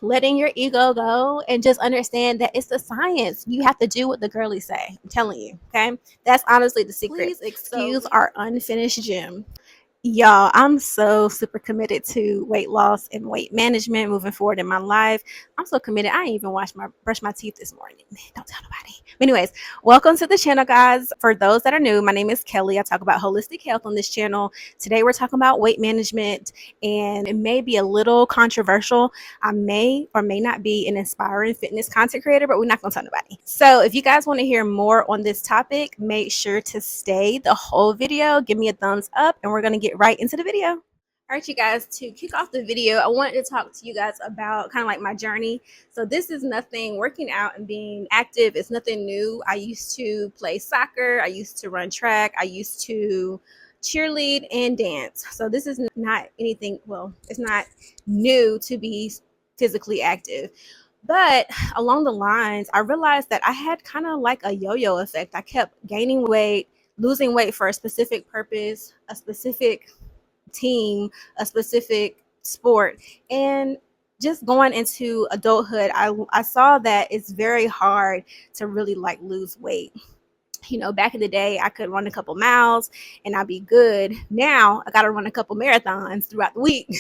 letting your ego go and just understand that it's the science. You have to do what the girlies say. I'm telling you, okay? That's honestly the secret. Please excuse our unfinished gym. Y'all, I'm so super committed to weight loss and weight management moving forward in my life. I'm so committed. I ain't even brush my teeth this morning. Don't tell nobody. But anyways, welcome to the channel, guys. For those that are new, my name is Kelly. I talk about holistic health on this channel. Today we're talking about weight management, and it may be a little controversial. I may or may not be an inspiring fitness content creator, but we're not gonna tell nobody. So if you guys want to hear more on this topic, make sure to stay the whole video. Give me a thumbs up, and we're gonna get right into the video. All right, you guys, to kick off the video, I wanted to talk to you guys about kind of like my journey. So this is nothing, working out and being active is nothing new. I used to play soccer, I used to run track, I used to cheerlead and dance. So this is not anything, well, it's not new to be physically active. But along the lines, I realized that I had kind of like a yo-yo effect. I kept gaining weight, losing weight for a specific purpose, a specific team, a specific sport. And just going into adulthood, I saw that it's very hard to really like lose weight. You know, back in the day, I could run a couple miles and I'd be good. Now I got to run a couple marathons throughout the week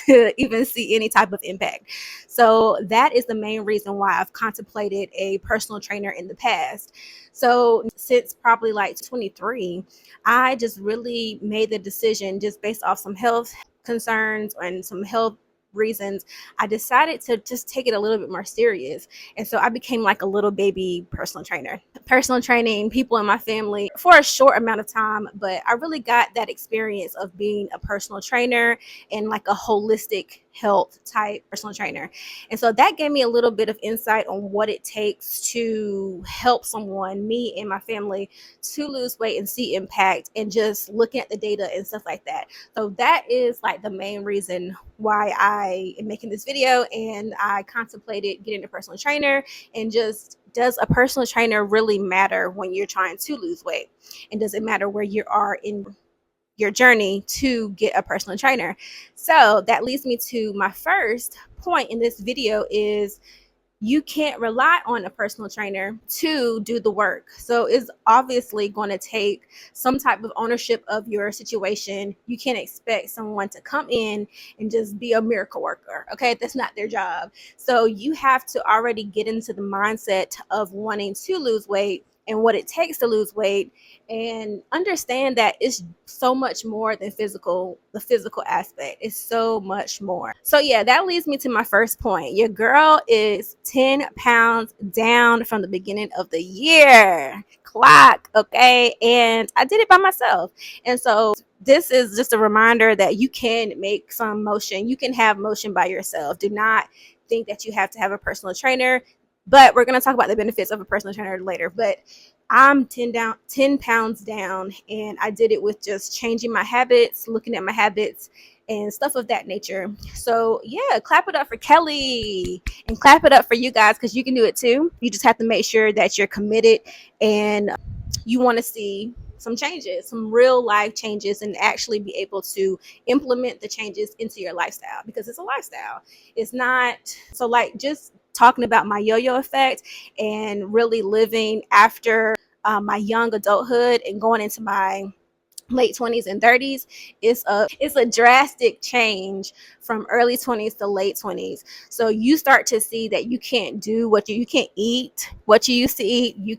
to even see any type of impact. So that is the main reason why I've contemplated a personal trainer in the past. So since probably like 23, I just really made the decision, just based off some health concerns and some health reasons, I decided to just take it a little bit more serious. And so I became like a little baby personal trainer, personal training people in my family for a short amount of time. But I really got that experience of being a personal trainer and like a holistic health type personal trainer. And so that gave me a little bit of insight on what it takes to help someone, me and my family, to lose weight and see impact, and just looking at the data and stuff like that. So that is like the main reason why I am making this video, and I contemplated getting a personal trainer. And just, does a personal trainer really matter when you're trying to lose weight? And does it matter where you are in your journey to get a personal trainer? So that leads me to my first point in this video is you can't rely on a personal trainer to do the work. So it's obviously going to take some type of ownership of your situation. You can't expect someone to come in and just be a miracle worker. Okay, that's not their job. So you have to already get into the mindset of wanting to lose weight and what it takes to lose weight, and understand that it's so much more than the physical aspect is so much more. So yeah, that leads me to my first point. Your girl is 10 pounds down from the beginning of the year. Clock, okay? And I did it by myself. And so this is just a reminder that you can make some motion. You can have motion by yourself. Do not think that you have to have a personal trainer. But we're going to talk about the benefits of a personal trainer later. But I'm 10 pounds down, and I did it with just changing my habits, looking at my habits, and stuff of that nature. So yeah, clap it up for Kelly, and clap it up for you guys, because you can do it too. You just have to make sure that you're committed and you want to see some changes, some real life changes, and actually be able to implement the changes into your lifestyle, because it's a lifestyle. It's not so like just talking about my yo-yo effect and really living after my young adulthood and going into my late 20s and 30s. It's a drastic change from early 20s to late 20s. So you start to see that you can't do you can't eat what you used to eat. You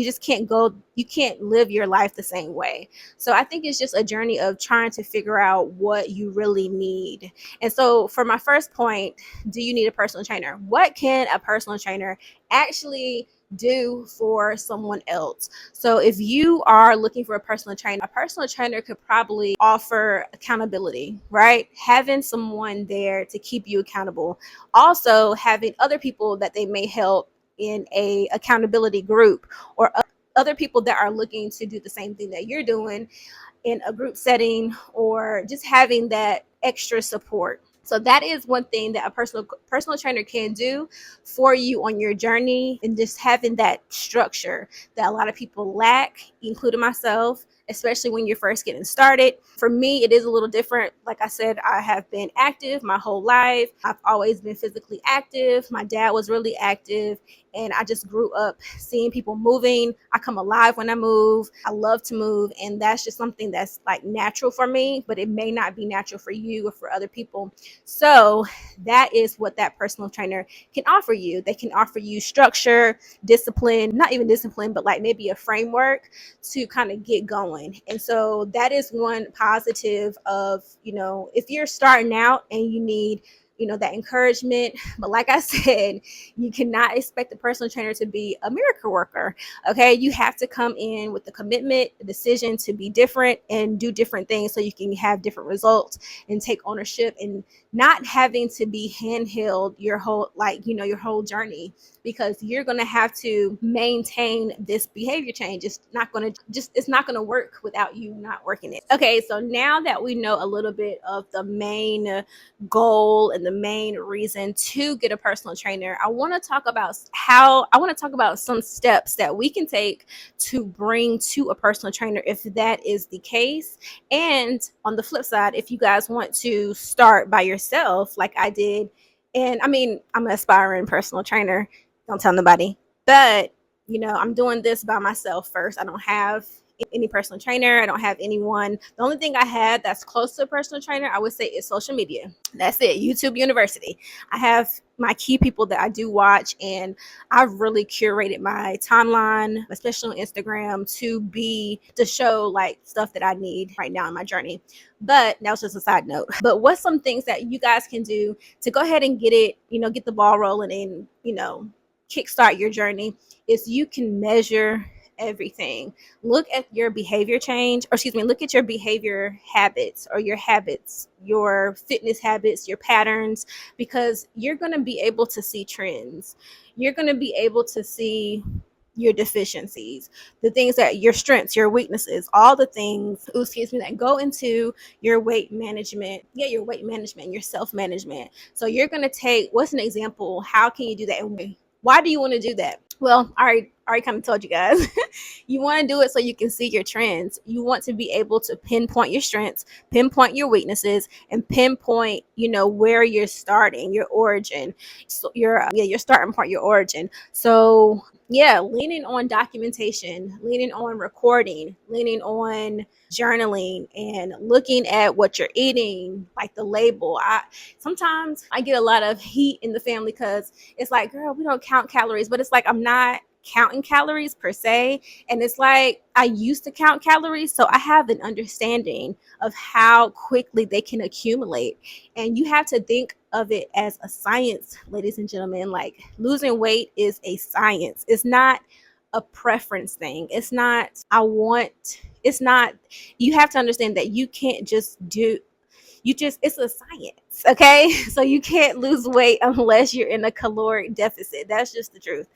just can't live your life the same way. So I think it's just a journey of trying to figure out what you really need. And so for my first point, do you need a personal trainer? What can a personal trainer actually do for someone else? So if you are looking for a personal trainer could probably offer accountability, right? Having someone there to keep you accountable. Also having other people that they may help in a accountability group, or other people that are looking to do the same thing that you're doing in a group setting, or just having that extra support. So that is one thing that a personal trainer can do for you on your journey, and just having that structure that a lot of people lack, including myself. especially when you're first getting started. For me, it is a little different. Like I said, I have been active my whole life. I've always been physically active. My dad was really active, and I just grew up seeing people moving. I come alive when I move. I love to move, and that's just something that's like natural for me, but it may not be natural for you or for other people. So that is what that personal trainer can offer you. They can offer you structure, discipline, not even discipline, but like maybe a framework to kind of get going. And so that is one positive of, if you're starting out and you need that encouragement. But like I said, you cannot expect the personal trainer to be a miracle worker. Okay, you have to come in with the commitment, the decision to be different and do different things so you can have different results and take ownership, and not having to be handheld your whole your whole journey, because you're going to have to maintain this behavior change. It's not going to work without you not working it. Okay, so now that we know a little bit of the main goal and the main reason to get a personal trainer, I want to talk about some steps that we can take to bring to a personal trainer if that is the case. And on the flip side, if you guys want to start by yourself like I did, and I mean, I'm an aspiring personal trainer, don't tell nobody, but I'm doing this by myself first. I don't have any personal trainer. I don't have anyone. The only thing I have that's close to a personal trainer, I would say, is social media. That's it. YouTube University. I have my key people that I do watch, and I've really curated my timeline, especially on Instagram, to show like stuff that I need right now in my journey. But that was just a side note. But what's some things that you guys can do to go ahead and get the ball rolling and kickstart your journey is you can measure everything. Look at your behavior change, look at your behavior habits, or your fitness habits, your patterns, because you're going to be able to see trends. You're going to be able to see your deficiencies, the things that your strengths, your weaknesses, all the things, that go into your weight management. Yeah, your weight management, your self-management. So you're going to take, what's an example? How can you do that? And why do you want to do that? Well, I already kind of told you guys. You want to do it so you can see your trends. You want to be able to pinpoint your strengths, pinpoint your weaknesses, and pinpoint, where you're starting, your origin. So your starting point, your origin. So yeah, leaning on documentation, leaning on recording, leaning on journaling, and looking at what you're eating, like the label. Sometimes I get a lot of heat in the family because it's like, girl, we don't count calories, but it's like, I'm not counting calories per se. And it's like, I used to count calories, so I have an understanding of how quickly they can accumulate. And you have to think of it as a science, ladies and gentlemen. Like, losing weight is a science. It's not a preference thing. It's not, you have to understand that you can't just it's a science, okay? So you can't lose weight unless you're in a caloric deficit. That's just the truth.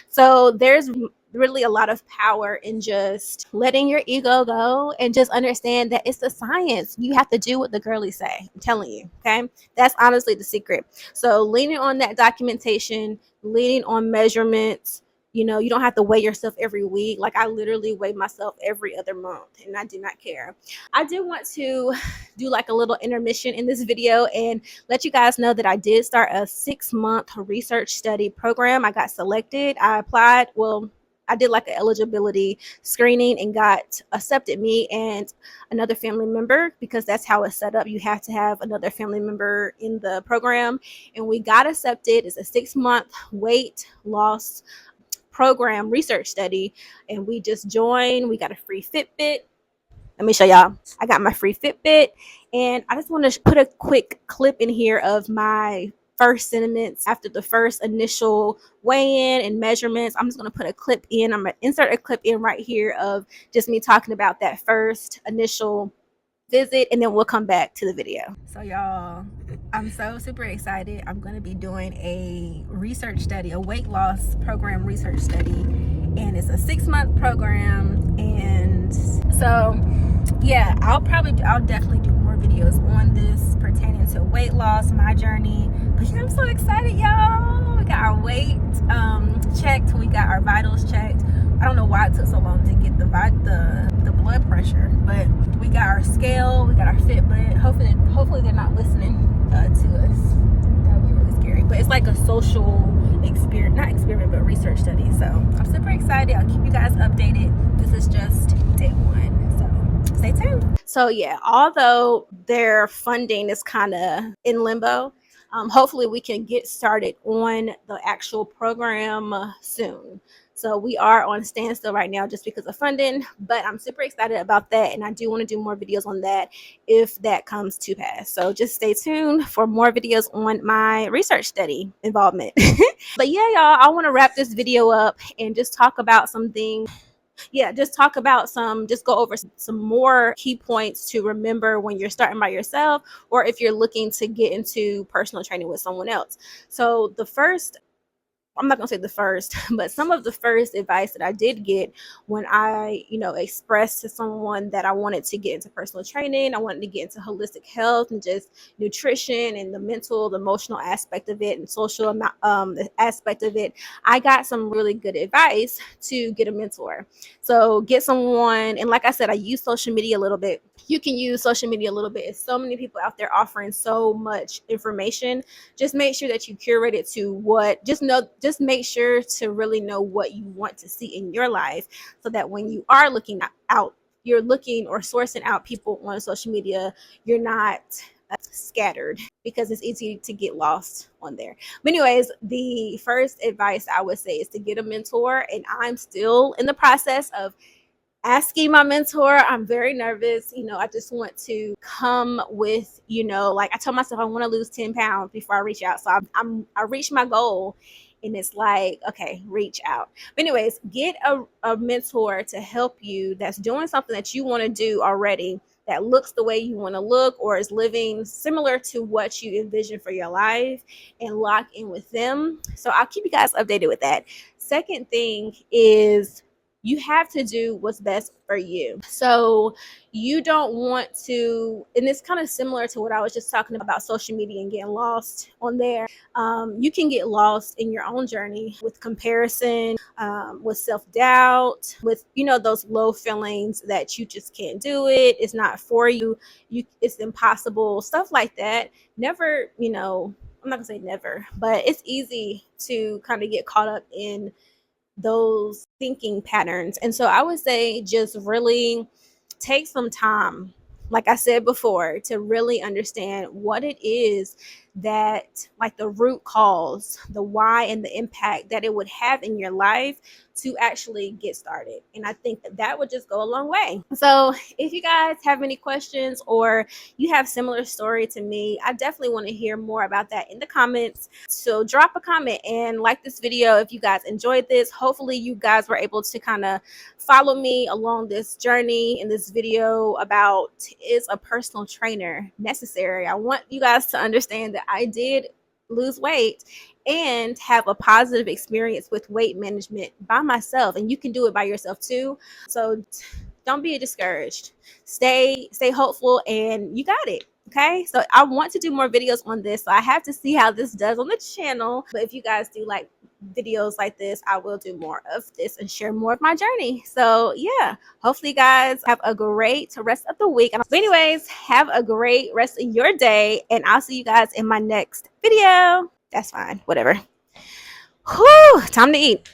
So there's really a lot of power in just letting your ego go and just understand that it's a science. You have to do what the girlies say. I'm telling you, okay? That's honestly the secret. So leaning on that documentation, leaning on measurements. You don't have to weigh yourself every week. Like, I literally weigh myself every other month, and I do not care. I do want to do like a little intermission in this video and let you guys know that I did start a 6-month research study program. I got selected. I applied. Well, I did like an eligibility screening and got accepted, me and another family member, because that's how it's set up. You have to have another family member in the program, and we got accepted. It's a 6-month weight loss program research study, and we just joined. We got a free Fitbit. Let me show y'all. I got my free Fitbit, and I just want to put a quick clip in here of my first sentiments after the first initial weigh-in and measurements. I'm just going to put a clip in. I'm going to insert a clip in right here of just me talking about that first initial visit, and then we'll come back to the video. So y'all, I'm so super excited. I'm going to be doing a research study, a weight loss program research study, and it's a 6-month program. And so yeah, I'll definitely do more videos on this pertaining to weight loss, my journey. But yeah, I'm so excited, y'all. We got our weight checked, we got our vitals checked, I don't know why it took so long to get the blood pressure, but we got our scale, we got our Fitbit. Hopefully they're not listening to us. That would be really scary. But it's like a social experiment, but research study. So I'm super excited. I'll keep you guys updated. This is just day one, so stay tuned. So yeah, although their funding is kind of in limbo, hopefully we can get started on the actual program soon. So we are on standstill right now just because of funding, but I'm super excited about that, and I do want to do more videos on that if that comes to pass. So just stay tuned for more videos on my research study involvement. But yeah, y'all, I want to wrap this video up and just talk about something. Yeah, just go over some more key points to remember when you're starting by yourself, or if you're looking to get into personal training with someone else. So I'm not gonna say the first, but some of the first advice that I did get when I, expressed to someone that I wanted to get into personal training, I wanted to get into holistic health and just nutrition and the mental, the emotional aspect of it, and social the aspect of it. I got some really good advice to get a mentor. So get someone, and like I said, I use social media a little bit. You can use social media a little bit. There's so many people out there offering so much information. Just make sure that you curate it to just make sure to really know what you want to see in your life, so that when you are you're looking or sourcing out people on social media, you're not scattered, because it's easy to get lost on there. But anyways, the first advice I would say is to get a mentor, and I'm still in the process of asking my mentor. I'm very nervous. I just want to come with, like I told myself I want to lose 10 pounds before I reach out. So I reached my goal, and it's like, okay, reach out. But anyways, get a mentor to help you that's doing something that you want to do already, that looks the way you want to look, or is living similar to what you envision for your life, and lock in with them. So I'll keep you guys updated with that. Second thing is, you have to do what's best for you. So you don't want to, and it's kind of similar to what I was just talking about social media and getting lost on there. You can get lost in your own journey with comparison, with self-doubt, with, those low feelings that you just can't do it. It's not for you. It's impossible, stuff like that. Never, I'm not gonna say never, but it's easy to kind of get caught up in those thinking patterns. And so I would say just really take some time, like I said before, to really understand what it is that, like, the root cause, the why, and the impact that it would have in your life to actually get started. And I think that would just go a long way. So if you guys have any questions, or you have similar story to me, I definitely want to hear more about that in the comments. So drop a comment and like this video if you guys enjoyed this. Hopefully you guys were able to kind of follow me along this journey in this video about, is a personal trainer necessary? I want you guys to understand that I did lose weight and have a positive experience with weight management by myself, and you can do it by yourself too. So don't be discouraged. Stay hopeful, and you got it. Okay, so I want to do more videos on this, so I have to see how this does on the channel. But if you guys do like videos like this, I will do more of this and share more of my journey. So yeah, hopefully you guys have a great rest of the week. But anyways, have a great rest of your day, and I'll see you guys in my next video. That's fine, whatever. Whew, time to eat.